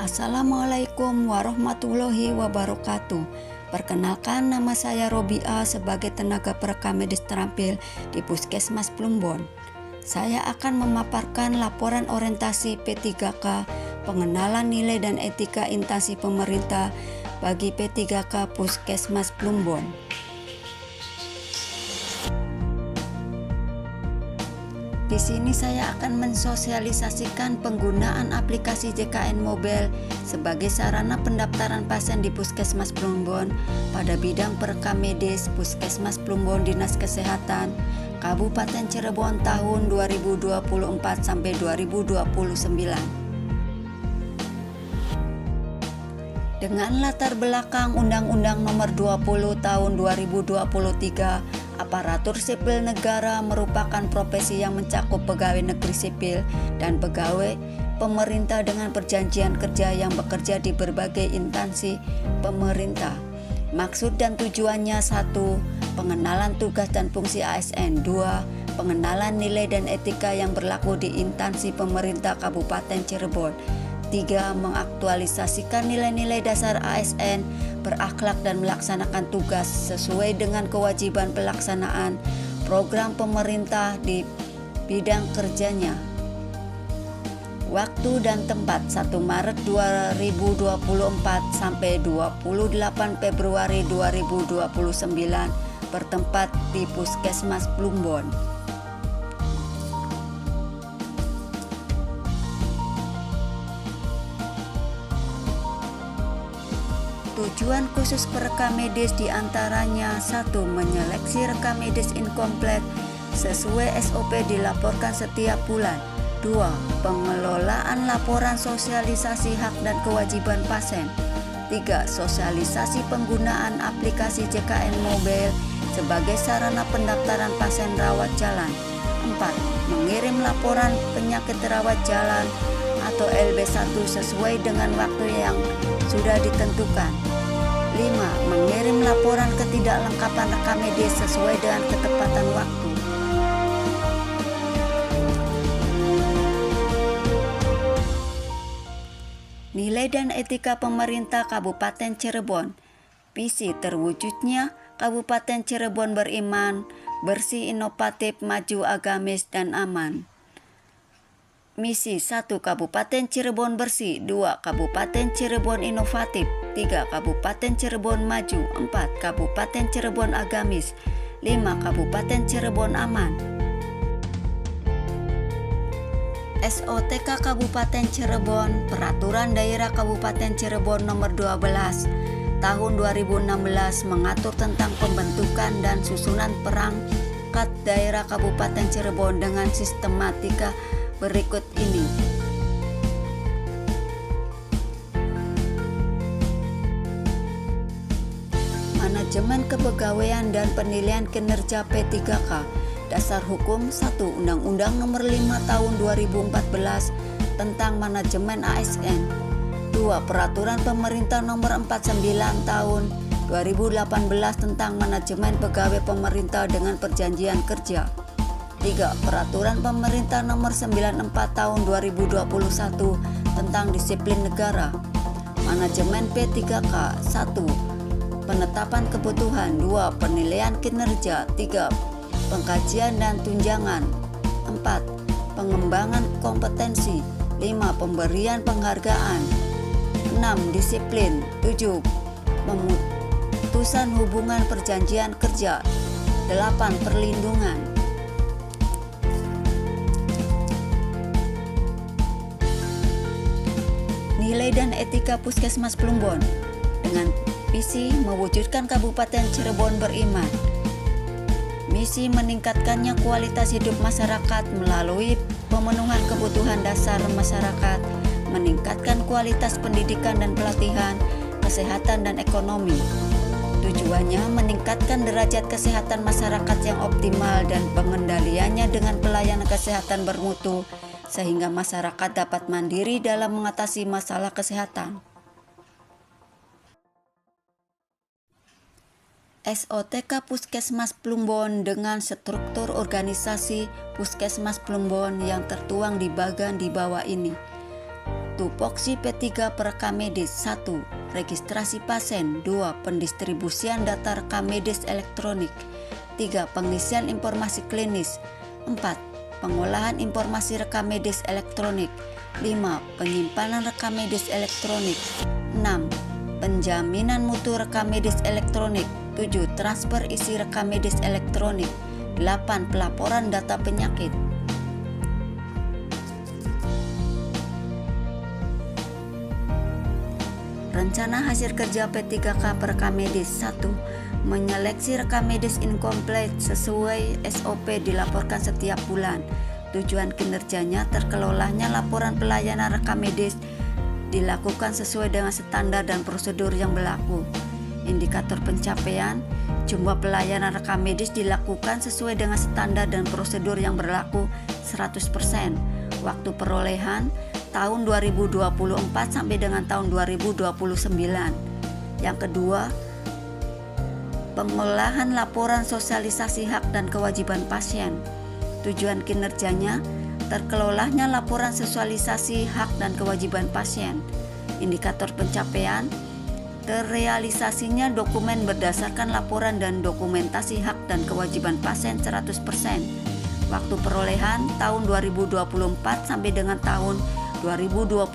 Assalamualaikum warahmatullahi wabarakatuh. Perkenalkan, nama saya Robiah sebagai tenaga perekam medis terampil di Puskesmas Plumbon. Saya akan memaparkan laporan orientasi P3K, pengenalan nilai dan etika instansi pemerintah bagi P3K Puskesmas Plumbon. Di sini saya akan mensosialisasikan penggunaan aplikasi JKN Mobile sebagai sarana pendaftaran pasien di Puskesmas Plumbon pada bidang perekam medis Puskesmas Plumbon Dinas Kesehatan Kabupaten Cirebon tahun 2024 sampai 2029. Dengan latar belakang Undang-Undang Nomor 20 Tahun 2023, aparatur sipil negara merupakan profesi yang mencakup pegawai negeri sipil dan pegawai pemerintah dengan perjanjian kerja yang bekerja di berbagai instansi pemerintah. Maksud dan tujuannya: 1. Pengenalan tugas dan fungsi ASN. 2. Pengenalan nilai dan etika yang berlaku di instansi pemerintah Kabupaten Cirebon. 3. Mengaktualisasikan nilai-nilai dasar ASN, berakhlak dan melaksanakan tugas sesuai dengan kewajiban pelaksanaan program pemerintah di bidang kerjanya. Waktu dan tempat: 1 Maret 2024 sampai 28 Februari 2029, bertempat di Puskesmas Plumbon. Tujuan khusus perekam medis diantaranya: 1. Menyeleksi rekam medis inkomplit sesuai SOP dilaporkan setiap bulan. 2. Pengelolaan laporan sosialisasi hak dan kewajiban pasien. 3. Sosialisasi penggunaan aplikasi JKN Mobile sebagai sarana pendaftaran pasien rawat jalan. 4. Mengirim laporan penyakit rawat jalan atau LB1 sesuai dengan waktu yang sudah ditentukan. 5. Mengirim laporan ketidaklengkapan rekam medis sesuai dengan ketepatan waktu. Nilai dan etika pemerintah Kabupaten Cirebon. Visi terwujudnya Kabupaten Cirebon beriman, bersih, inovatif, maju, agamis, dan aman. Misi: 1. Kabupaten Cirebon bersih. 2. Kabupaten Cirebon inovatif. 3. Kabupaten Cirebon maju. 4. Kabupaten Cirebon agamis. 5. Kabupaten Cirebon aman. SOTK Kabupaten Cirebon, Peraturan Daerah Kabupaten Cirebon Nomor 12 Tahun 2016 mengatur tentang pembentukan dan susunan perangkat daerah Kabupaten Cirebon dengan sistematika berikut ini. Manajemen Kepegawaian dan Penilaian Kinerja P3K. Dasar Hukum: 1. Undang-Undang Nomor 5 Tahun 2014 tentang Manajemen ASN. 2. Peraturan Pemerintah Nomor 49 Tahun 2018 tentang Manajemen Pegawai Pemerintah dengan Perjanjian Kerja. 3. Peraturan Pemerintah Nomor 94 Tahun 2021 tentang Disiplin Negara. Manajemen P3K. 1. Penetapan kebutuhan. 2. Penilaian kinerja. 3. Pengkajian dan tunjangan. 4. Pengembangan kompetensi. 5. Pemberian penghargaan. 6. Disiplin. 7. Pemutusan hubungan perjanjian kerja. 8. Perlindungan. Nilai dan etika Puskesmas Plumbon. Dengan visi mewujudkan Kabupaten Cirebon beriman. Misi meningkatkannya kualitas hidup masyarakat melalui pemenuhan kebutuhan dasar masyarakat, meningkatkan kualitas pendidikan dan pelatihan, kesehatan dan ekonomi. Tujuannya meningkatkan derajat kesehatan masyarakat yang optimal dan pengendaliannya dengan pelayanan kesehatan bermutu sehingga masyarakat dapat mandiri dalam mengatasi masalah kesehatan. SOTK Puskesmas Plumbon dengan struktur organisasi Puskesmas Plumbon yang tertuang di bagan di bawah ini. Tupoksi P3 perekam medis. 1. Registrasi pasien. 2. Pendistribusian data rekam medis elektronik. 3. Pengisian informasi klinis. 4. Pengolahan informasi rekam medis elektronik. 5. Penyimpanan rekam medis elektronik. 6. Penjaminan mutu rekam medis elektronik. 7. Transfer isi rekam medis elektronik. 8. Pelaporan data penyakit. Rencana hasil kerja P3K perekam medis. 1. Menyeleksi rekam medis incomplete sesuai SOP dilaporkan setiap bulan. Tujuan kinerjanya terkelolanya laporan pelayanan rekam medis dilakukan sesuai dengan standar dan prosedur yang berlaku. Indikator pencapaian, jumlah pelayanan rekam medis dilakukan sesuai dengan standar dan prosedur yang berlaku 100%. Waktu perolehan tahun 2024 sampai dengan tahun 2029. Yang kedua, pengolahan laporan sosialisasi hak dan kewajiban pasien. Tujuan kinerjanya terkelolanya laporan sosialisasi hak dan kewajiban pasien. Indikator pencapaian, terrealisasinya dokumen berdasarkan laporan dan dokumentasi hak dan kewajiban pasien 100%. Waktu perolehan tahun 2024 sampai dengan tahun 2029.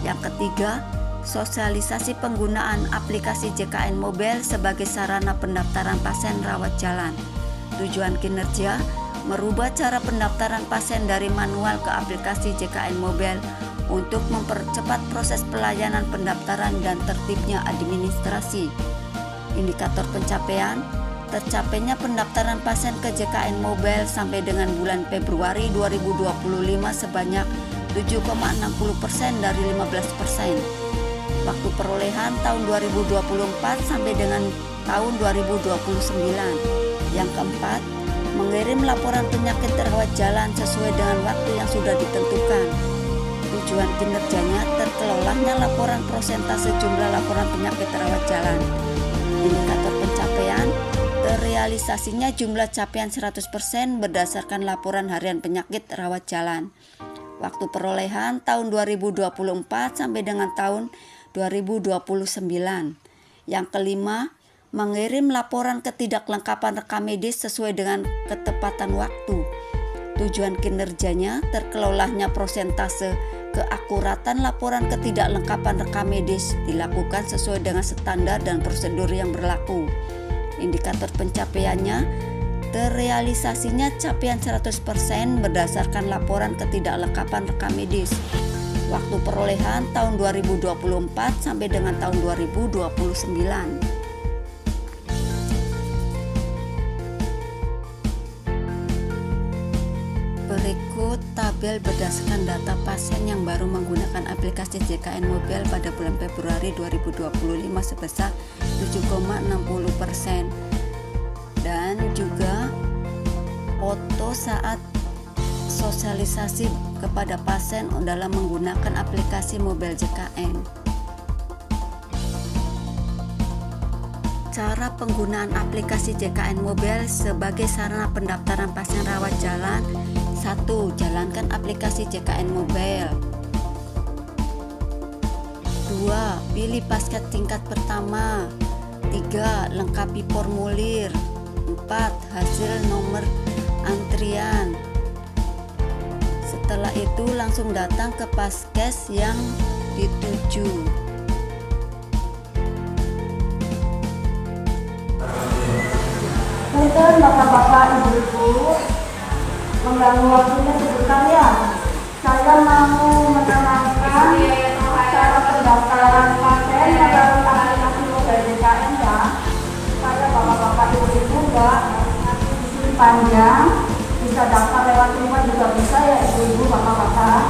Yang ketiga, sosialisasi penggunaan aplikasi JKN Mobile sebagai sarana pendaftaran pasien rawat jalan. Tujuan kinerja, merubah cara pendaftaran pasien dari manual ke aplikasi JKN Mobile untuk mempercepat proses pelayanan pendaftaran dan tertibnya administrasi. Indikator pencapaian, tercapainya pendaftaran pasien ke JKN Mobile sampai dengan bulan Februari 2025 sebanyak 7,60% dari 15%. Waktu perolehan tahun 2024 sampai dengan tahun 2029. Yang keempat, mengirim laporan penyakit rawat jalan sesuai dengan waktu yang sudah ditentukan. Tujuan kinerjanya terkelolanya laporan persentase jumlah laporan penyakit rawat jalan. Indikator pencapaian, terrealisasinya jumlah capaian 100% berdasarkan laporan harian penyakit rawat jalan. Waktu perolehan tahun 2024 sampai dengan tahun 2029. Yang kelima, mengirim laporan ketidaklengkapan rekam medis sesuai dengan ketepatan waktu. Tujuan kinerjanya terkelolanya persentase keakuratan laporan ketidaklengkapan rekam medis dilakukan sesuai dengan standar dan prosedur yang berlaku. Indikator pencapaiannya, terrealisasinya capaian 100% berdasarkan laporan ketidaklengkapan rekam medis. Waktu perolehan tahun 2024 sampai dengan tahun 2029. Berikut tabel berdasarkan data pasien yang baru menggunakan aplikasi JKN Mobile pada bulan Februari 2025 sebesar 7,60%, dan juga foto saat sosialisasi kepada pasien dalam menggunakan aplikasi mobile JKN. Cara penggunaan aplikasi JKN Mobile sebagai sarana pendaftaran pasien rawat jalan. 1. Jalankan aplikasi JKN Mobile. 2. Pilih pasket tingkat pertama. 3. Lengkapi formulir. 4. Hasil nomor antrian. Setelah itu langsung datang ke paskes yang dituju. Punten bapak-bapak, ibu-ibu, mengganggu waktunya sebentar ya. Saya mau menerangkan cara pendaftaran pasien melalui aplikasi mobile JKN ya. Supaya bapak-bapak, ibu-ibu enggak nanti di sini panjang, bisa daftar lewat rumah juga bisa ya ibu-ibu, bapak-bapak.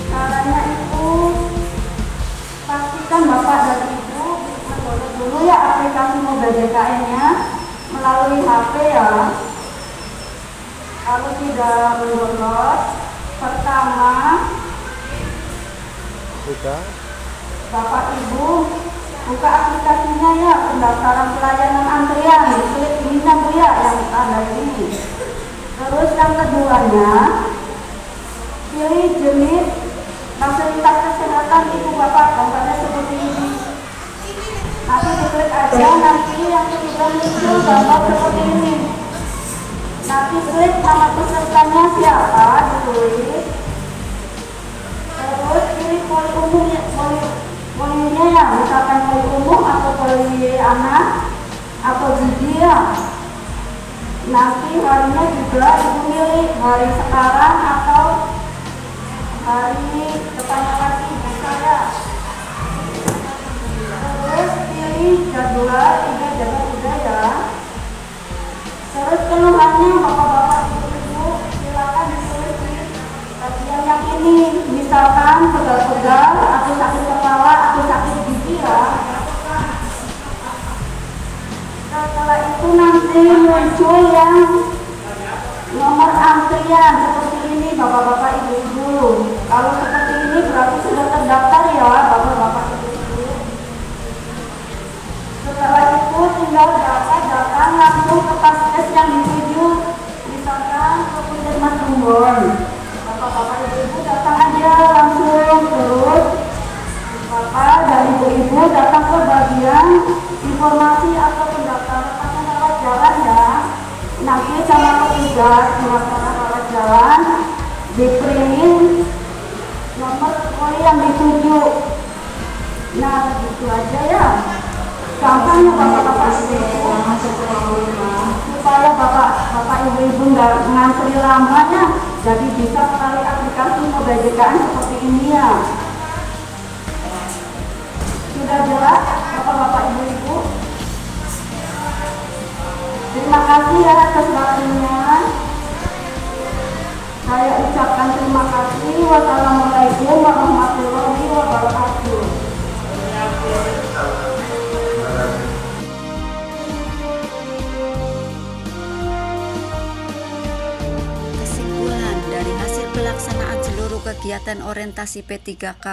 Caranya itu pastikan bapak dan ibu mendownload dulu ya aplikasi mobile JKN-nya melalui HP ya. Kalau tidak mendownload, pertama bapak ibu buka aplikasinya ya, pendaftaran pelayanan antrian, klik ininya bu ya yang ada ini. Terus yang keduanya pilih jenis fasilitas kesehatan ibu bapak, contohnya seperti ini. Nanti diklik aja, nanti yang ketiga muncul gambar seperti ini. Nanti klik nama pesertanya siapa, ditulis. Terus pilih poli umum, polinya ya, misalkan poli umum atau poli anak atau gigi ya. Nanti harinya juga ibu milih hari sekarang atau hari depannya lagi bisa ya. Terus pilih jadwal, ini jadwal udah ya. Terus keluhannya bapak-bapak ibu-ibu silakan ditulis di bagian yang ini, misalkan pegal-pegal atau sakit kepala atau sakit gigi ya. Setelah itu nanti muncul yang nomor antrian seperti ini bapak-bapak ibu-ibu. Kalau seperti ini berarti sudah terdaftar ya bapak-bapak ibu-ibu. Setelah itu tinggal datang langsung ke paskes yang dituju, misalkan ke Puskesmas Plumbon. Bapak-bapak ibu-ibu datang aja langsung, terus bapak dan ibu-ibu datang ke bagian informasi atau pendaftaran rawat jalan ya. Nanti sama petugas pendaftaran rawat jalan di print nomor poli yang dituju. Nah begitu aja ya. Gampangnya bapak-bapak ibu supaya bapak ibu-ibu nggak ngantri lamanya, jadi bisa melalui aplikasi Mobile JKN seperti ini ya. Sudah jelas bapak-bapak ibu-ibu? Terima kasih ya atas waktunya. Saya ucapkan terima kasih. Wassalamualaikum warahmatullahi wabarakatuh. Kesimpulan dari hasil pelaksanaan seluruh kegiatan orientasi P3K,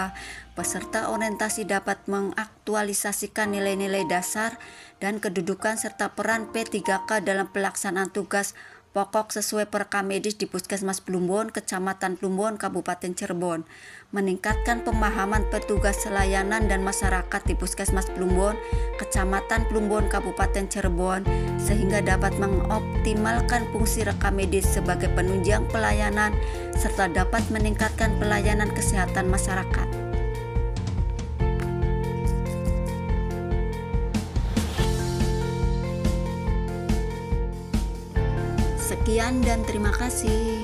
peserta orientasi dapat mengaktualisasikan nilai-nilai dasar dan kedudukan serta peran P3K dalam pelaksanaan tugas pokok sesuai perekam medis di Puskesmas Plumbon, Kecamatan Plumbon, Kabupaten Cirebon, meningkatkan pemahaman petugas layanan dan masyarakat di Puskesmas Plumbon, Kecamatan Plumbon, Kabupaten Cirebon, sehingga dapat mengoptimalkan fungsi rekam medis sebagai penunjang pelayanan serta dapat meningkatkan pelayanan kesehatan masyarakat. Sekian dan terima kasih.